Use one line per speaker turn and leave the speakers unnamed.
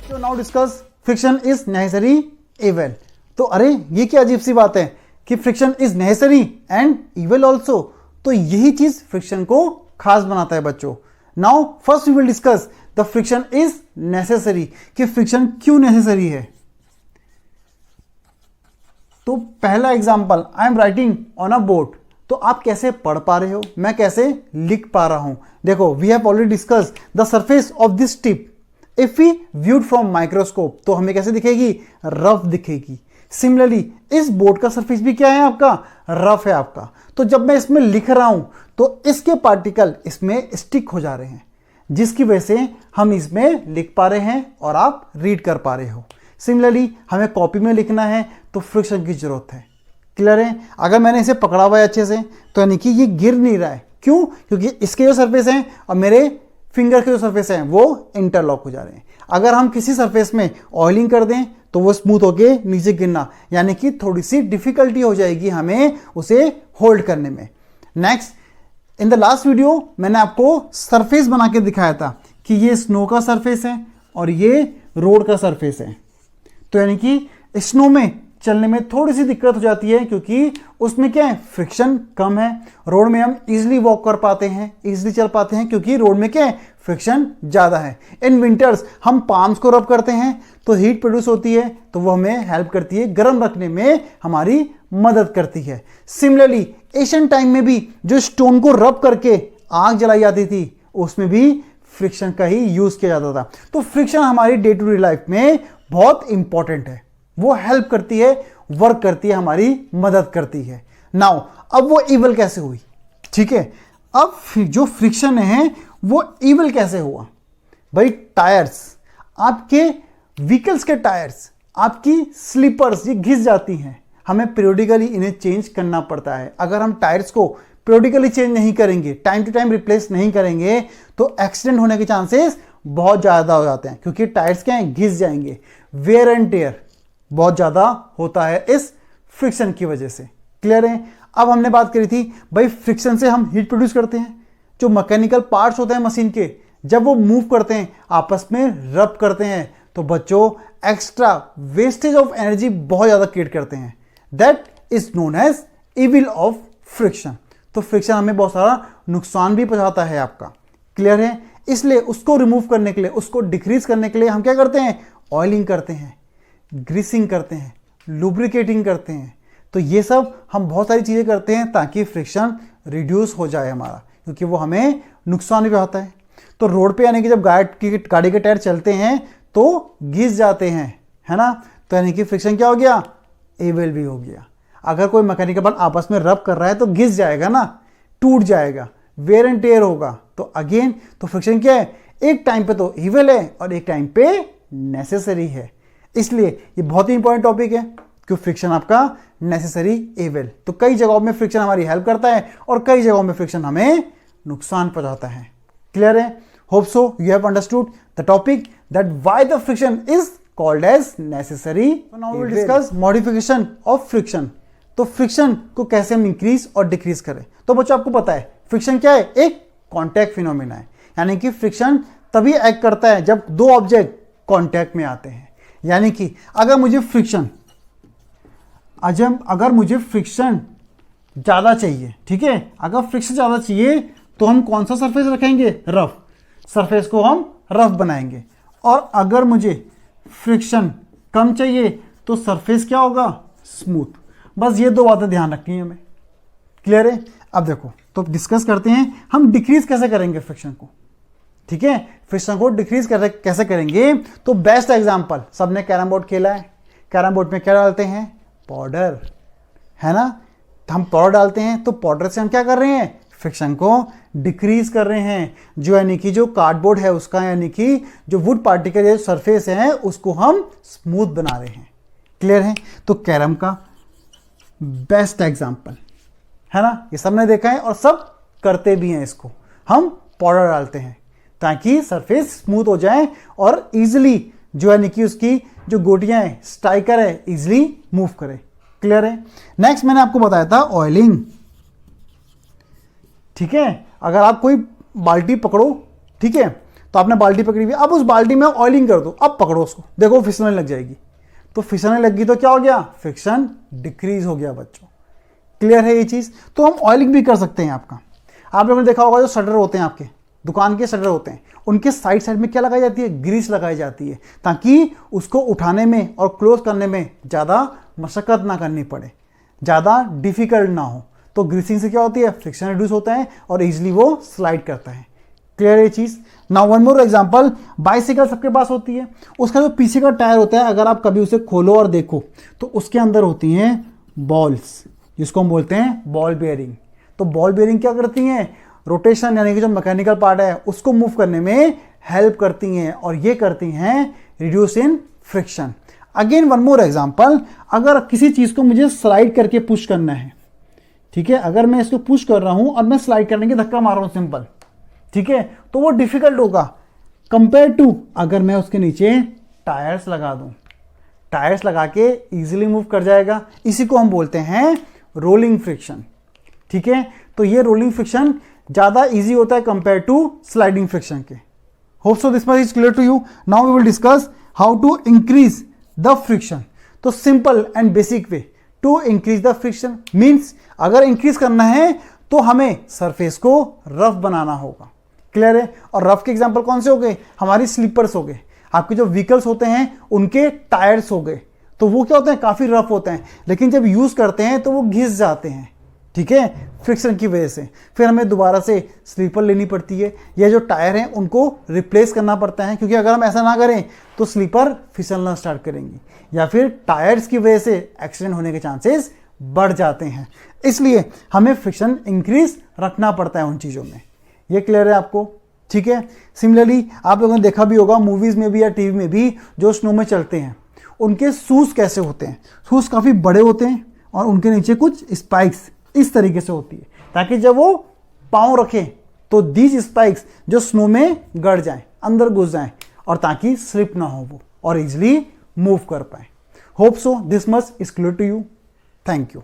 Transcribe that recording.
तो now discuss friction is necessary evil. तो अरे ये क्या अजीब सी बात है कि friction is necessary and evil also. तो यही चीज फ्रिक्शन को खास बनाता है बच्चों। Now first we will discuss the friction is necessary, कि फ्रिक्शन क्यों नेसेसरी है। तो पहला example, I am writing on a board. तो आप कैसे पढ़ पा रहे हो, मैं कैसे लिख पा रहा हूं। देखो we have already discuss the surface of this tip if we viewed from microscope, तो हमें कैसे दिखेगी, रफ दिखेगी। सिमिलरली इस बोर्ड का सरफेस भी क्या है आपका, रफ है आपका। तो जब मैं इसमें लिख रहा हूं तो इसके पार्टिकल इसमें स्टिक हो जा रहे हैं, जिसकी वजह से हम इसमें लिख पा रहे हैं और आप रीड कर पा रहे हो। सिमिलरली हमें कॉपी में लिखना है तो फ्रिक्शन की जरूरत है। क्लियर है। अगर मैंने इसे पकड़ा हुआ है अच्छे से तो यानी कि ये गिर नहीं रहा है। क्यों, क्योंकि इसके जो सरफेस हैं और मेरे फिंगर के जो सरफेस हैं वो इंटरलॉक हो जा रहे हैं। अगर हम किसी सरफेस में ऑयलिंग कर दें तो वो स्मूथ होके नीचे गिरना, यानी कि थोड़ी सी डिफिकल्टी हो जाएगी हमें उसे होल्ड करने में। Next, in the last video मैंने आपको सरफेस बना के दिखाया था कि ये स्नो का सरफेस है और ये रोड का सरफेस है। तो यानी कि स्नो में चलने में थोड़ी सी दिक्कत हो जाती है क्योंकि उसमें क्या है, फ्रिक्शन कम है। रोड में हम इजीली वॉक कर पाते हैं, इजीली चल पाते हैं क्योंकि रोड में क्या है, फ्रिक्शन ज़्यादा है। इन विंटर्स हम पाम्स को रब करते हैं तो हीट प्रोड्यूस होती है, तो वो हमें हेल्प करती है, गर्म रखने में हमारी मदद करती है। सिमिलरली एशियन टाइम में भी जो स्टोन को रब करके आग जलाई जाती थी उसमें भी फ्रिक्शन का ही यूज किया जाता था। तो फ्रिक्शन हमारी डे टू डे लाइफ में बहुत इंपॉर्टेंट है, वो हेल्प करती है, वर्क करती है, हमारी मदद करती है। नाउ अब वो इवल कैसे हुई, ठीक है। अब जो फ्रिक्शन है वो इवल कैसे हुआ भाई। टायर्स, आपके व्हीकल्स के टायर्स, आपकी स्लीपर्स ये घिस जाती हैं, हमें पीरियोडिकली इन्हें चेंज करना पड़ता है। अगर हम टायर्स को पीरियोडिकली चेंज नहीं करेंगे, टाइम टू टाइम रिप्लेस नहीं करेंगे तो एक्सीडेंट होने के चांसेस बहुत ज़्यादा हो जाते हैं क्योंकि टायर्स क्या हैं, घिस जाएंगे। वेयर एंड टेयर बहुत ज़्यादा होता है इस फ्रिक्शन की वजह से। क्लियर है। अब हमने बात करी थी भाई फ्रिक्शन से हम हीट प्रोड्यूस करते हैं। जो मैकेनिकल पार्ट्स होते हैं मशीन के, जब वो मूव करते हैं, आपस में रब करते हैं, तो बच्चों एक्स्ट्रा वेस्टेज ऑफ एनर्जी बहुत ज़्यादा क्रिएट करते हैं। That is known as evil of friction. तो फ्रिक्शन हमें बहुत सारा नुकसान भी पहुंचाता है आपका। क्लियर है। इसलिए उसको रिमूव करने के लिए, उसको डिक्रीज करने के लिए हम क्या करते हैं, ऑयलिंग करते हैं, ग्रीसिंग करते हैं, लुब्रिकेटिंग करते हैं। तो ये सब हम बहुत सारी चीज़ें करते हैं ताकि फ्रिक्शन रिड्यूस हो जाए हमारा, क्योंकि वो हमें नुकसान भी पहुंचाता है। तो रोड पे यानी कि जब गाड़ी के टायर चलते हैं तो घिस जाते हैं, है ना। तो यानी कि फ्रिक्शन क्या हो गया, इविल भी हो गया। अगर कोई मैकेनिकल पार्ट आपस में रब कर रहा है तो घिस जाएगा ना, टूट जाएगा, वेयर एंड टेयर होगा। तो अगेन तो फ्रिक्शन क्या है, एक टाइम पे तो इविल है और एक टाइम पे नेसेसरी है। इसलिए ये बहुत ही इंपॉर्टेंट टॉपिक है कि फ्रिक्शन आपका नेसेसरी इविल। तो कई जगहों में फ्रिक्शन हमारी हेल्प करता है और कई जगहों में फ्रिक्शन हमें नुकसान पहुंचाता है। क्लियर है। Hope so you have understood the topic that why the friction is called as necessary. Now we will discuss modification of friction. तो फ्रिक्शन को कैसे हम इंक्रीज और डिक्रीज करें। तो बच्चों आपको पता है फ्रिक्शन क्या है, एक कॉन्टैक्ट फिनोमेना है। यानी कि फ्रिक्शन तभी एक्ट करता है जब दो ऑब्जेक्ट कॉन्टैक्ट में आते हैं। यानी कि अगर मुझे फ्रिक्शन ज़्यादा चाहिए, ठीक है, अगर फ्रिक्शन ज़्यादा चाहिए तो हम कौन सा सरफेस रखेंगे, रफ सरफेस को हम रफ बनाएंगे। और अगर मुझे फ्रिक्शन कम चाहिए तो सरफेस क्या होगा, स्मूथ। बस ये दो बातें ध्यान रखनी है हमें। क्लियर है। अब देखो तो डिस्कस करते हैं हम डिक्रीज कैसे करेंगे फ्रिक्शन को। ठीक है, फ्रिक्शन को डिक्रीज कैसे करेंगे। तो बेस्ट एग्जांपल, सबने कैरम बोर्ड खेला है। कैरम बोर्ड में क्या डालते हैं, पाउडर, है ना। तो हम पाउडर डालते हैं तो पाउडर से हम क्या कर रहे हैं, फ्रिक्शन को डिक्रीज कर रहे हैं। जो यानी कि जो कार्डबोर्ड है उसका, यानी कि जो वुड पार्टिकल जो सरफेस है उसको हम स्मूथ बना रहे हैं। क्लियर है। तो कैरम का बेस्ट एग्जांपल है ना, ये सबने देखा है और सब करते भी हैं। इसको हम पाउडर डालते हैं ताकि सरफेस स्मूथ हो जाए और इजीली जो यानी कि उसकी जो गोटियां हैं, स्ट्राइकर है, इजीली मूव करे। क्लियर है। नेक्स्ट मैंने आपको बताया था ऑयलिंग। ठीक है, अगर आप कोई बाल्टी पकड़ो, ठीक है, तो आपने बाल्टी पकड़ी हुई, अब उस बाल्टी में ऑयलिंग कर दो, अब पकड़ो उसको, देखो फिसलने लग जाएगी। तो फिसलने लगी तो क्या हो गया, फ्रिक्शन डिक्रीज हो गया बच्चों। क्लियर है ये चीज। तो हम ऑयलिंग भी कर सकते हैं आपका। आप लोगों ने देखा होगा जो शटर होते हैं आपके दुकान के शटर होते हैं, उनके साइड साइड में क्या लगाई जाती है, ग्रीस लगाई जाती है, ताकि उसको उठाने में और क्लोज करने में ज़्यादा मशक्कत ना करनी पड़े, ज़्यादा डिफिकल्ट ना हो। तो ग्रीसिंग से क्या होती है, फ्रिक्शन रिड्यूस होता है और इजिली वो स्लाइड करता है। क्लियर है ये चीज़। Now one more example, bicycle सबके पास होती है, उसका जो पीछे का टायर होता है, अगर आप कभी उसे खोलो और देखो तो उसके अंदर होती हैं बॉल्स, जिसको हम बोलते हैं बॉल बेयरिंग। तो बॉल बेयरिंग क्या करती हैं, रोटेशन यानी कि जो मैकेनिकल पार्ट है उसको मूव करने में हेल्प करती हैं, और ये करती हैं reduce in friction. Again one more example, अगर किसी चीज को मुझे स्लाइड करके पुश करना है, ठीक है, अगर मैं इसको पुश कर रहा हूं और मैं स्लाइड करने की धक्का मार रहा हूं सिंपल, ठीक है, तो वो डिफिकल्ट होगा कंपेयर टू अगर मैं उसके नीचे टायर्स लगा दूं। टायर्स लगा के इजीली मूव कर जाएगा। इसी को हम बोलते हैं रोलिंग फ्रिक्शन। ठीक है, तो ये रोलिंग फ्रिक्शन ज्यादा इजी होता है कंपेयर टू स्लाइडिंग फ्रिक्शन के। Hope so this much is clear to you. Now we will discuss how to increase the friction. तो simple and basic way to increase the friction means, अगर increase करना है तो हमें surface को rough बनाना होगा। Clear है। और रफ के एग्जांपल कौन से हो गए, हमारी स्लीपर्स हो गए, आपके जो व्हीकल्स होते हैं उनके टायर्स हो गए। तो वो क्या होते हैं, काफी रफ होते हैं, लेकिन जब यूज करते हैं तो वो घिस जाते हैं, ठीक है, फ्रिक्शन की वजह से। फिर हमें दोबारा से स्लीपर लेनी पड़ती है, या जो टायर हैं उनको रिप्लेस करना पड़ता है, क्योंकि अगर हम ऐसा ना करें तो स्लीपर फिसलना स्टार्ट करेंगी, या फिर टायर्स की वजह से एक्सीडेंट होने के चांसेस बढ़ जाते हैं। इसलिए हमें फ्रिक्शन इंक्रीज रखना पड़ता है उन चीज़ों में। ये क्लियर है आपको, ठीक है। सिमिलरली आप लोगों ने देखा भी होगा मूवीज में भी या टीवी में भी, जो स्नो में चलते हैं उनके शूज कैसे होते हैं, शूज काफी बड़े होते हैं और उनके नीचे कुछ स्पाइक्स इस तरीके से होती है, ताकि जब वो पांव रखें तो दीज स्पाइक्स जो स्नो में गड़ जाएं, अंदर घुस जाएं, और ताकि स्लिप ना हो वो और इजिली मूव कर पाए। Hope so this much is clear to you. Thank you.